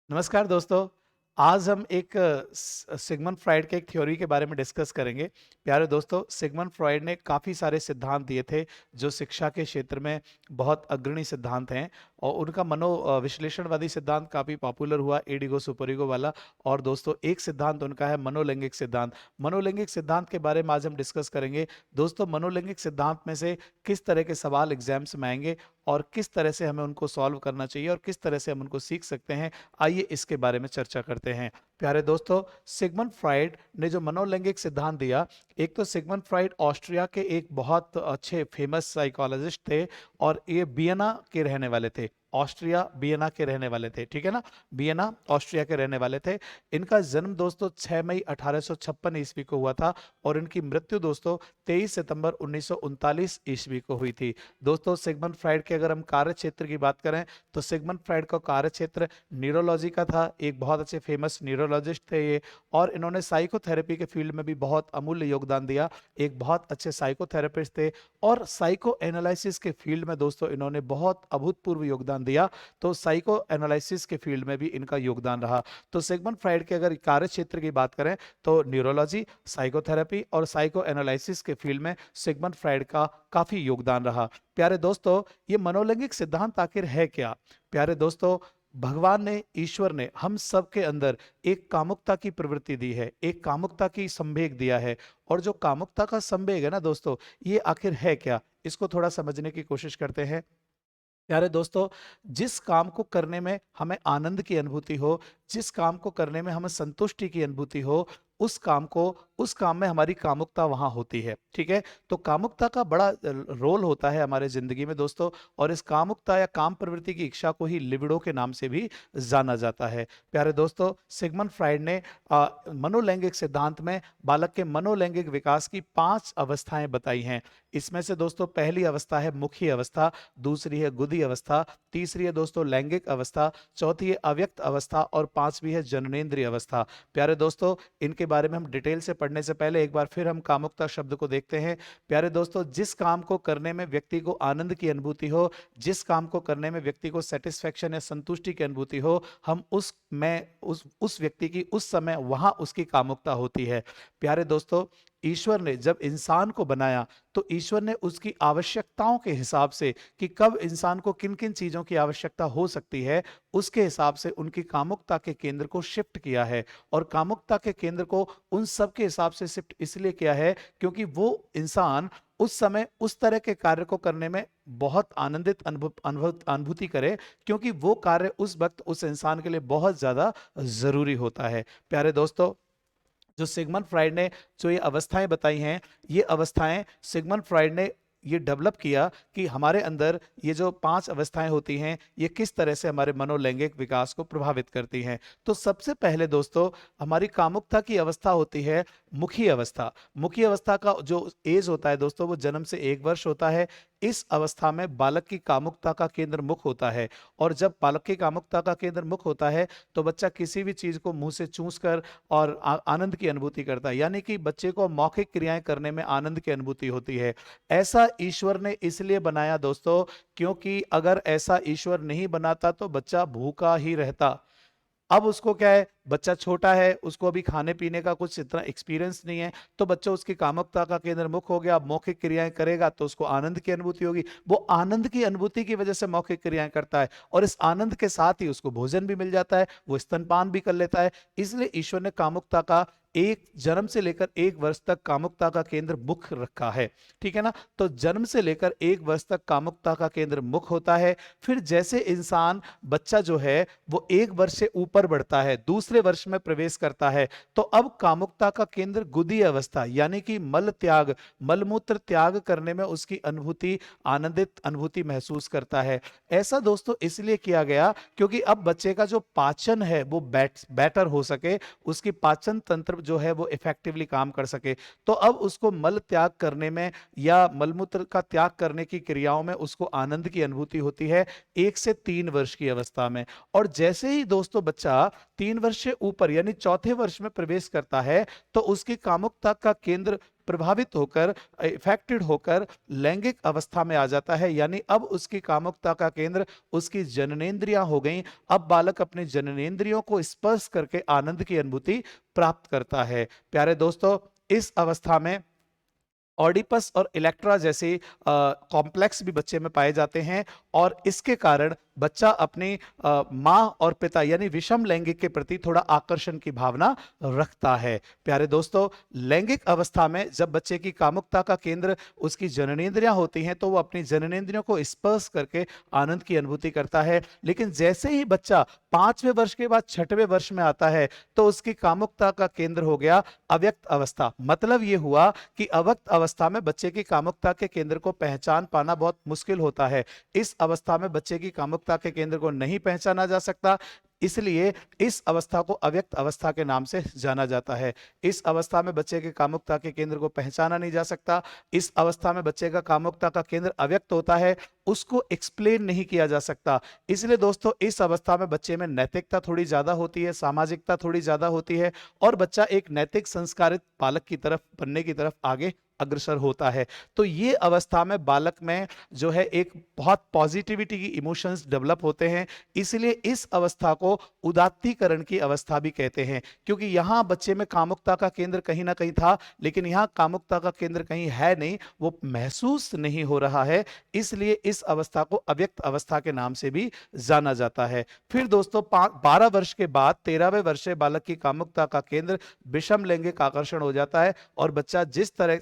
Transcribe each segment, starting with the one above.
नमस्कार दोस्तों। आज हम एक सिगमंड फ्राइड के एक थ्योरी के बारे में डिस्कस करेंगे। प्यारे दोस्तों, सिगमंड फ्राइड ने काफ़ी सारे सिद्धांत दिए थे जो शिक्षा के क्षेत्र में बहुत अग्रणी सिद्धांत हैं और उनका विश्लेषणवादी सिद्धांत काफ़ी पॉपुलर हुआ, इड ईगो सुपर ईगो वाला। और दोस्तों, एक सिद्धांत उनका है मनोलैंगिक सिद्धांत। मनोलैंगिक सिद्धांत के बारे में आज हम डिस्कस करेंगे। दोस्तों, मनोलैंगिक सिद्धांत में से किस तरह के सवाल एग्जाम्स में आएंगे और किस तरह से हमें उनको सॉल्व करना चाहिए और किस तरह से हम उनको सीख सकते हैं, आइए इसके बारे में चर्चा करते हैं। प्यारे दोस्तों, सिगमंड फ्राइड ने जो मनोलैंगिक सिद्धांत दिया, एक तो सिगमंड फ्राइड ऑस्ट्रिया के एक बहुत अच्छे फेमस साइकोलॉजिस्ट थे और ये वियना के रहने वाले थे। ऑस्ट्रिया वियना के रहने वाले थे, ठीक है ना। वियना ऑस्ट्रिया के रहने वाले थे। इनका जन्म दोस्तों 6 मई 1856 ईस्वी को हुआ था और इनकी मृत्यु दोस्तों 23 सितंबर 1939 ईस्वी को हुई थी। दोस्तों, सिगमंड फ्राइड के अगर हम कार्य क्षेत्र की बात करें तो सिगमंड फ्राइड का कार्य क्षेत्र न्यूरोलॉजी का था। एक बहुत अच्छे फेमस न्यूरोलॉजिस्ट थे ये, और इन्होंने साइकोथेरेपी के फील्ड में भी बहुत अमूल्य योगदान दिया। एक बहुत अच्छे साइकोथेरेपिस्ट थे और साइको एनालिसिस के फील्ड में दोस्तों इन्होंने बहुत अभूतपूर्व योगदान दिया। तो साइको एनालिसिस के फील्ड में भी इनका योगदान रहा। तो सिगमंड फ्राइड के अगर कार्य क्षेत्र की बात करें तो न्यूरोलॉजी, साइकोथेरेपी और साइको एनालिसिस के फील्ड में सिगमंड फ्राइड का काफी योगदान रहा। प्यारे दोस्तों, ये मनोलैंगिक सिद्धांत आखिर है क्या? प्यारे दोस्तों, भगवान ने, ईश्वर ने हम सब के अंदर एक कामुकता की प्रवृत्ति दी है, एक कामुकता की संवेग दिया है। और जो कामुकता का संवेग है ना दोस्तों, ये आखिर है क्या, इसको थोड़ा समझने की कोशिश करते हैं। प्यारे दोस्तों, जिस काम को करने में हमें आनंद की अनुभूति हो, जिस काम को करने में हमें संतुष्टि की अनुभूति हो, उस काम में हमारी कामुकता वहां होती है, ठीक है। तो कामुकता का बड़ा रोल होता है हमारे जिंदगी में दोस्तों। और इस कामुकता या काम प्रवृत्ति की इच्छा को ही लिबिडो के नाम से भी जाना जाता है। प्यारे दोस्तों, सिगमंड फ्राइड ने मनोलैंगिक सिद्धांत में बालक के मनोलैंगिक विकास की 5 अवस्थाएं बताई हैं। इसमें से दोस्तों पहली अवस्था है मुखी अवस्था, दूसरी है गुदी अवस्था, तीसरी है दोस्तों लैंगिक अवस्था, चौथी है अव्यक्त अवस्था और पांचवी है जननेंद्रिय अवस्था। प्यारे दोस्तों, इनके बारे में हम डिटेल से पढ़ने से पहले एक बार फिर हम कामुकता शब्द को देखते हैं। प्यारे दोस्तों, जिस काम को करने में व्यक्ति को आनंद की अनुभूति हो, जिस काम को करने में व्यक्ति को सेटिस्फेक्शन या संतुष्टि की अनुभूति हो, हम उस व्यक्ति की उस समय वहां उसकी कामुकता होती है। प्यारे दोस्तों, ईश्वर ने जब इंसान को बनाया तो ईश्वर ने उसकी आवश्यकताओं के हिसाब से कि कब इंसान को किन किन चीजों की आवश्यकता हो सकती है, उसके हिसाब से उनकी कामुकता के केंद्र को शिफ्ट किया है। और कामुकता के केंद्र को उन सब के हिसाब से शिफ्ट इसलिए किया है क्योंकि वो इंसान उस समय उस तरह के कार्य को करने में बहुत आनंदित अनुभूति करे, क्योंकि वो कार्य उस वक्त उस इंसान के लिए बहुत ज्यादा जरूरी होता है। प्यारे दोस्तों, जो सिगमंड फ्राइड ने जो ये अवस्थाएं बताई हैं, ये अवस्थाएं सिगमंड फ्राइड ने ये डेवलप किया कि हमारे अंदर ये जो 5 अवस्थाएं होती हैं, ये किस तरह से हमारे मनोलैंगिक विकास को प्रभावित करती हैं। तो सबसे पहले दोस्तों, हमारी कामुकता की अवस्था होती है मुखी अवस्था। मुखी अवस्था का जो एज होता है दोस्तों, वो जन्म से 1 वर्ष होता है। इस अवस्था में बालक की कामुकता का केंद्र मुख होता है। और जब बालक की कामुकता का केंद्र मुख होता है तो बच्चा किसी भी चीज को मुंह से चूस कर और आनंद की अनुभूति करता है, यानी कि बच्चे को मौखिक क्रियाएं करने में आनंद की अनुभूति होती है। ऐसा ईश्वर ने इसलिए बनाया दोस्तों, क्योंकि अगर ऐसा ईश्वर नहीं बनाता तो बच्चा भूखा ही रहता। अब उसको क्या है, बच्चा छोटा है, उसको अभी खाने पीने का कुछ इतना एक्सपीरियंस नहीं है, तो बच्चा उसकी कामुकता का केंद्र मुख हो गया, मौखिक क्रियाएं करेगा तो उसको आनंद की अनुभूति होगी। वो आनंद की अनुभूति की वजह से मौखिक क्रियाएं करता है और इस आनंद के साथ ही उसको भोजन भी मिल जाता है, वो स्तनपान भी कर लेता है। इसलिए ईश्वर ने कामुकता का एक जन्म से लेकर 1 वर्ष तक कामुकता का केंद्र मुख रखा है, ठीक है ना। तो जन्म से लेकर 1 वर्ष तक कामुकता का केंद्र मुख होता है। फिर जैसे इंसान, बच्चा जो है वो 1 वर्ष से ऊपर बढ़ता है, दूसरे वर्ष में प्रवेश करता है, तो अब कामुकता का केंद्र गुदी अवस्था यानी कि मल त्याग, मलमूत्र त्याग करने में उसकी अनुभूति, आनंदित अनुभूति महसूस करता है। ऐसा दोस्तों इसलिए किया गया क्योंकि अब बच्चे का जो पाचन है वो बेटर हो सके, उसकी पाचन तंत्र जो है वो इफेक्टिवली काम कर सके। तो अब उसको मल त्याग करने में या मलमूत्र का त्याग करने की क्रियाओं में उसको आनंद की अनुभूति होती है 1 से 3 वर्ष की अवस्था में। और जैसे ही दोस्तों बच्चा 3 वर्ष से ऊपर यानी चौथे वर्ष में प्रवेश करता है तो उसकी कामुकता का केंद्र प्रभावित होकर, इफेक्टेड होकर लैंगिक अवस्था में आ जाता है। यानी अब उसकी कामुकता का केंद्र उसकी जननेंद्रियां हो गई। अब बालक अपनी जननेंद्रियों को स्पर्श करके आनंद की अनुभूति प्राप्त करता है। प्यारे दोस्तों, इस अवस्था में ऑडिपस और इलेक्ट्रा जैसे कॉम्प्लेक्स भी बच्चे में पाए जाते हैं और इसके कारण बच्चा अपनी मां और पिता यानी विषम लैंगिक के प्रति थोड़ा आकर्षण की भावना रखता है। प्यारे दोस्तों, लैंगिक अवस्था में जब बच्चे की कामुकता का केंद्र उसकी जननेंद्रियां होती हैं तो वो अपनी जननेंद्रियों को स्पर्श करके आनंद की अनुभूति करता है। लेकिन जैसे ही बच्चा 5वें वर्ष के बाद 6वें वर्ष में आता है तो उसकी कामुकता का केंद्र हो गया अव्यक्त अवस्था। मतलब यह हुआ कि अव्यक्त अवस्था में बच्चे की कामुकता के केंद्र को पहचान पाना बहुत मुश्किल होता है। इस अवस्था में बच्चे की कामुकता के केंद्र को नहीं पहचाना जा सकता, इसलिए इस अवस्था को अव्यक्त अवस्था के नाम से जाना जाता है। इस अवस्था में बच्चे के कामुकता के केंद्र को पहचाना नहीं जा सकता। इस अवस्था में बच्चे का कामुकता का केंद्र अव्यक्त होता है, उसको एक्सप्लेन नहीं किया जा सकता। इसलिए दोस्तों, इस अवस्था में बच्चे में नैतिकता थोड़ी ज्यादा होती है, सामाजिकता थोड़ी ज्यादा होती है और बच्चा एक नैतिक संस्कारित बालक की तरफ बनने की तरफ आगे अग्रसर होता है। तो ये अवस्था में बालक में जो है एक बहुत पॉजिटिविटी की इमोशंस डेवलप होते हैं। इसलिए इस अवस्था को उदात्तीकरण की अवस्था भी कहते हैं, क्योंकि यहां बच्चे में कामुकता का केंद्र कहीं ना कहीं था, लेकिन यहां कामुकता का केंद्र कहीं है नहीं, वो महसूस नहीं हो रहा है। इसलिए इस अवस्था को अव्यक्त अवस्था के नाम से भी जाना जाता है। फिर दोस्तों 12 वर्ष के बाद 13वें वर्ष से बालक की कामुकता का केंद्र विषम लैंगिक आकर्षण हो जाता है और बच्चा जिस तरह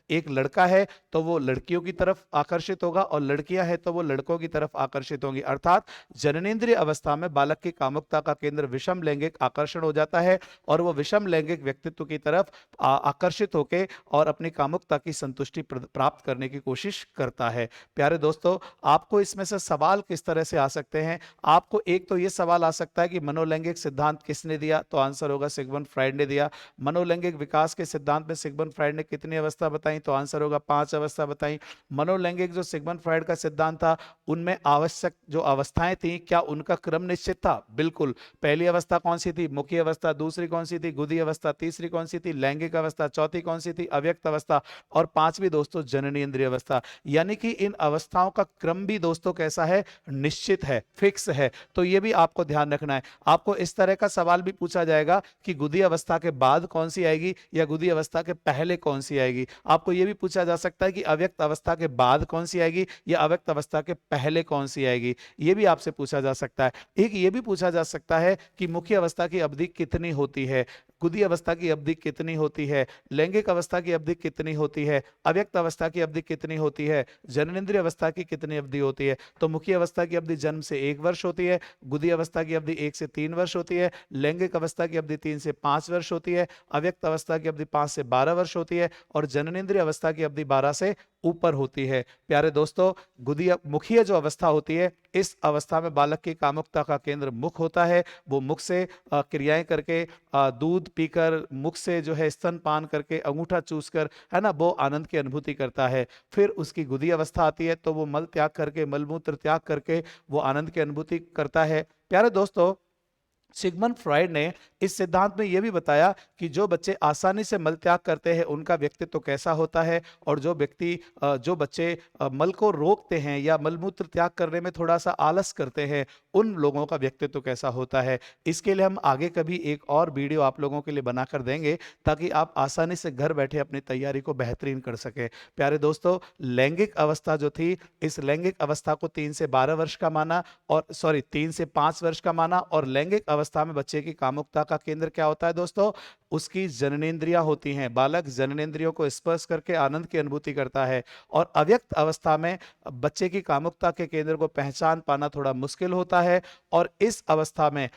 एक लड़का है तो वो लड़कियों की तरफ आकर्षित होगा और लड़कियां हैं तो वो लड़कों की तरफ आकर्षित होंगी। अर्थात जननेंद्रिय अवस्था में बालक की कामुकता का केंद्र विषम लैंगिक आकर्षण हो जाता है और वो विषम लैंगिक व्यक्तित्व की तरफ आकर्षित होकर और अपनी कामुकता की संतुष्टि प्राप्त करने की कोशिश करता है। प्यारे दोस्तों, आपको इसमें से सवाल किस तरह से आ सकते हैं? आपको एक तो ये सवाल आ सकता है कि मनोलैंगिक सिद्धांत किसने दिया? तो आंसर होगा सिगमंड फ्राइड ने दिया। मनोलैंगिक विकास के सिद्धांत में सिगमंड फ्राइड ने कितनी अवस्था बताई? तो आंसर होगा 5 अवस्था बताई। मनोलैंगिक जो सिगमंड फ्राइड का सिद्धांत था उनमें आवश्यक जो अवस्थाएं थी, क्या उनका क्रम निश्चित था? बिल्कुल। पहली अवस्था कौन सी थी? मुखी अवस्था। दूसरी कौन सी थी? गुदी अवस्था। तीसरी कौन सी थी? लैंगिक अवस्था। चौथी कौन सी थी? अव्यक्त अवस्था। और पांचवी दोस्तों जननेंद्रिय अवस्था। यानी कि इन अवस्थाओं का क्रम भी दोस्तों कैसा है? निश्चित है, फिक्स है। तो यह भी आपको ध्यान रखना है। आपको इस तरह का सवाल भी पूछा जाएगा कि गुदी अवस्था के बाद कौन सी आएगी या गुदी अवस्था के पहले कौन सी आएगी। आपको यह भी पूछा जा सकता है कि अव्यक्त अवस्था के बाद कौन सी आएगी या अव्यक्त अवस्था के पहले कौन सी आएगी। यह भी आपसे पूछा जा सकता है। एक यह भी पूछा जा सकता है कि मुख्य अवस्था की अवधि कितनी होती है, गुदी अवस्था की अवधि कितनी होती है, लैंगिक अवस्था की अवधि कितनी होती है, अव्यक्त अवस्था की अवधि कितनी होती है, जननेंद्रिय अवस्था की कितनी अवधि होती है। तो मुख्य अवस्था की अवधि जन्म से 1 वर्ष होती है, गुदी अवस्था की अवधि 1 से 3 वर्ष होती है, लैंगिक अवस्था की अवधि 3 से 5 वर्ष होती है, अव्यक्त अवस्था की अवधि 5 से 12 वर्ष होती है और जननेंद्रिय अवस्था की अवधि 12 से ऊपर होती है। प्यारे दोस्तों, गुदी मुखीय जो अवस्था होती है, इस अवस्था में बालक की कामुकता का केंद्र मुख होता है। वो मुख से क्रियाएं करके, दूध पीकर, मुख से जो है स्तनपान करके, अंगूठा चूसकर, है ना, वो आनंद की अनुभूति करता है। फिर उसकी गुदी अवस्था आती है तो वो मल त्याग करके, मलमूत्र त्याग करके वो आनंद की अनुभूति करता है। प्यारे दोस्तों, सिगमंड फ्राइड ने इस सिद्धांत में यह भी बताया कि जो बच्चे आसानी से मल त्याग करते हैं उनका व्यक्तित्व कैसा होता है और जो बच्चे मल को रोकते हैं या मलमूत्र त्याग करने में थोड़ा सा आलस करते हैं उन लोगों का व्यक्तित्व कैसा होता है। इसके लिए हम आगे कभी एक और वीडियो आप लोगों के लिए बनाकर देंगे ताकि आप आसानी से घर बैठे अपनी तैयारी को बेहतरीन कर सके। प्यारे दोस्तों, लैंगिक अवस्था जो थी, इस लैंगिक अवस्था को 3 से 12 वर्ष का माना और 3 से 5 वर्ष का माना। और लैंगिक अवस्था में बच्चे की कामुकता का केंद्र क्या होता है दोस्तों? उसकी जननेंद्रियां होती हैं। बालक जननेंद्रियों को स्पर्श करके आनंद की अनुभूति करता है। और अव्यक्त अवस्था में बच्चे की कामुकता के केंद्र को पहचान पाना थोड़ा मुश्किल होता है और इस अवस्था में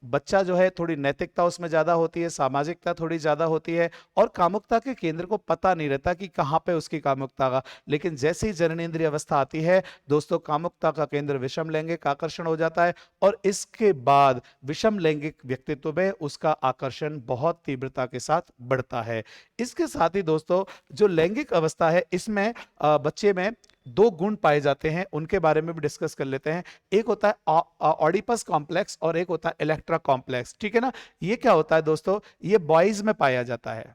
बच्चा जो है थोड़ी नैतिकता उसमें ज्यादा होती है, सामाजिकता थोड़ी ज्यादा होती है और कामुकता के केंद्र को पता नहीं रहता कि कहां पे उसकी कामुकता का। लेकिन जैसे ही जननेंद्रिय अवस्था आती है दोस्तों, कामुकता का केंद्र विषम लैंगिक आकर्षण हो जाता है और इसके बाद विषम लैंगिक व्यक्तित्व में उसका आकर्षण बहुत तीव्रता के साथ बढ़ता है। इसके साथ ही दोस्तों, जो लैंगिक अवस्था है इसमें बच्चे में 2 गुण पाए जाते हैं, उनके बारे में भी डिस्कस कर लेते हैं। एक होता है ऑडिपस कॉम्प्लेक्स और एक होता है इलेक्ट्रा कॉम्प्लेक्स। ठीक है ना? ये क्या होता है दोस्तों? ये बॉयज में पाया जाता है।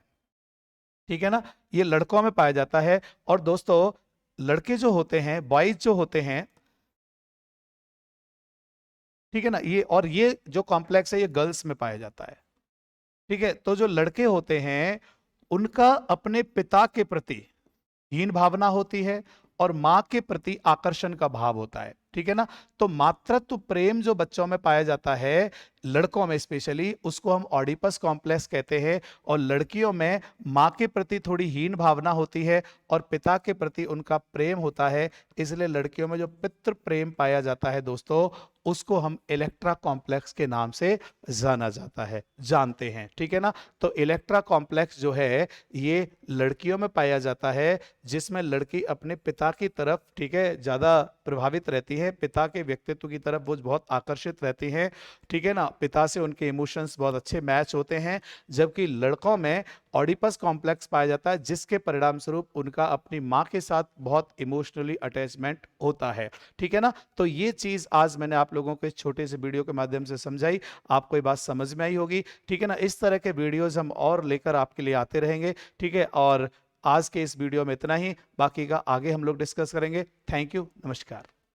ठीक है ना, ये लड़कों में पाया जाता है। और दोस्तों लड़के जो होते हैं, बॉयज जो होते हैं, ठीक है ना, ये जो कॉम्प्लेक्स है ये गर्ल्स में पाया जाता है। ठीक है, तो जो लड़के होते हैं उनका अपने पिता के प्रति हीन भावना होती है और मां के प्रति आकर्षण का भाव होता है। ठीक है ना, तो मातृत्व प्रेम जो बच्चों में पाया जाता है, लड़कों में स्पेशली, उसको हम ऑडिपस कॉम्प्लेक्स कहते हैं। और लड़कियों में मां के प्रति थोड़ी हीन भावना होती है और पिता के प्रति उनका प्रेम होता है। इसलिए लड़कियों में जो पितृ प्रेम पाया जाता है दोस्तों, उसको हम इलेक्ट्रा कॉम्प्लेक्स के नाम से जाना जाता है, जानते हैं। ठीक है ना, तो इलेक्ट्रा कॉम्प्लेक्स जो है ये लड़कियों में पाया जाता है, जिसमें लड़की अपने पिता की तरफ, ठीक है, ज्यादा प्रभावित रहती है, पिता के व्यक्तित्व की तरफ वो बहुत आकर्षित रहती हैं। ठीक है ना, पिता से उनके इमोशंस बहुत अच्छे मैच होते हैं। जबकि लड़कों में ऑडिपस कॉम्प्लेक्स पाया जाता है, जिसके परिणाम स्वरूप उनका अपनी मां के साथ बहुत इमोशनली अटैचमेंट होता है। ठीक है ना, तो ये चीज आज मैंने आप लोगों को इस छोटे से वीडियो के माध्यम से समझाई, आपको ये बात समझ में आई होगी। ठीक है ना, इस तरह के वीडियोस हम और लेकर आपके लिए आते रहेंगे। ठीक है, और आज के इस वीडियो में इतना ही, बाकी का आगे हम लोग डिस्कस करेंगे। थैंक यू, नमस्कार।